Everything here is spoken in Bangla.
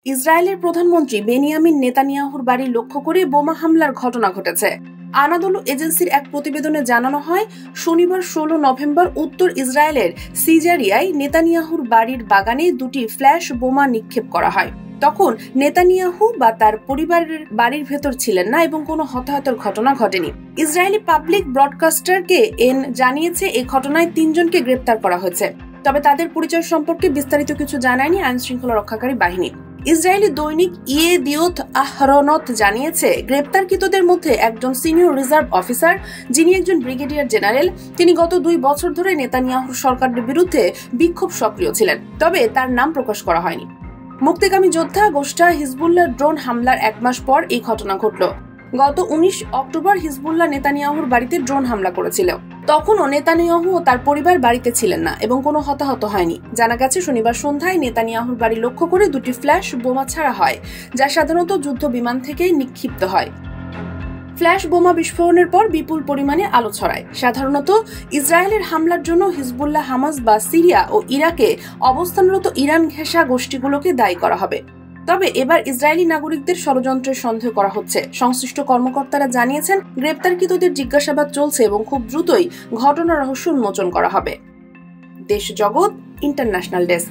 ইসরায়েলের প্রধানমন্ত্রী বেনিয়ামিন নেতানিয়াহুর বাড়ি লক্ষ্য করে বোমা হামলার ঘটনা ঘটেছে। আনাদোলু এজেন্সির এক প্রতিবেদনে জানানো হয়, শনিবার ১৬ নভেম্বর উত্তর ইসরায়েলের সিজারিয়ায় নেতানিয়াহুর বাড়ির বাগানে দুটি ফ্ল্যাশ বোমা নিক্ষেপ করা হয়। তখন নেতানিয়াহু বা তার পরিবারের বাড়ির ভেতর ছিলেন না এবং কোনো হতাহতের ঘটনা ঘটেনি। ইসরায়েলি পাবলিক ব্রডকাস্টারকে এন জানিয়েছে, এই ঘটনায় ৩ জনকে গ্রেপ্তার করা হয়েছে। তবে তাদের পরিচয় সম্পর্কে বিস্তারিত কিছু জানায়নি আইন শৃঙ্খলা রক্ষাকারী বাহিনী। ইসরায়েলি দৈনিক ইয়েদিওথ আহরনত জানিয়েছে, গ্রেপ্তারকৃতদের মধ্যে একজন সিনিয়র রিজার্ভ অফিসার, যিনি একজন ব্রিগেডিয়ার জেনারেল। তিনি গত ২ বছর ধরে নেতানিয়াহুর সরকারের বিরুদ্ধে বিক্ষোভ সক্রিয় ছিলেন, তবে তার নাম প্রকাশ করা হয়নি। মুক্তিকামী যোদ্ধা গোষ্ঠী হিজবুল্লাহ ড্রোন হামলার ১ মাস পর এই ঘটনা ঘটল। গত ১৯ অক্টোবর হিজবুল্লাহ নেতানিয়াহুর বাড়িতে ড্রোন হামলা করেছিল। তখনও নেতানিয়াহু ও তার পরিবার বাড়িতে ছিলেন না এবং কোনো হতাহত হয়নি। জানা গেছে, শনিবার সন্ধ্যায় নেতানিয়াহুর বাড়ি লক্ষ্য করে দুটি ফ্ল্যাশ বোমা ছাড়া হয়, যা সাধারণত যুদ্ধ বিমান থেকেই নিক্ষিপ্ত হয়। ফ্ল্যাশ বোমা বিস্ফোরণের পর বিপুল পরিমাণে আলো ছড়ায়। সাধারণত ইসরায়েলের হামলার জন্য হিজবুল্লাহ, হামাস বা সিরিয়া ও ইরাকে অবস্থানরত ইরান ঘেঁষা গোষ্ঠীগুলোকে দায়ী করা হবে। তবে এবার ইসরায়েলি নাগরিকদের ষড়যন্ত্রের সন্দেহ করা হচ্ছে। সংশ্লিষ্ট কর্মকর্তারা জানিয়েছেন, গ্রেপ্তারকৃতদের জিজ্ঞাসাবাদ চলছে এবং খুব দ্রুতই ঘটনার রহস্য উন্মোচন করা হবে। দেশ জগৎ ইন্টারন্যাশনাল ডেস্ক।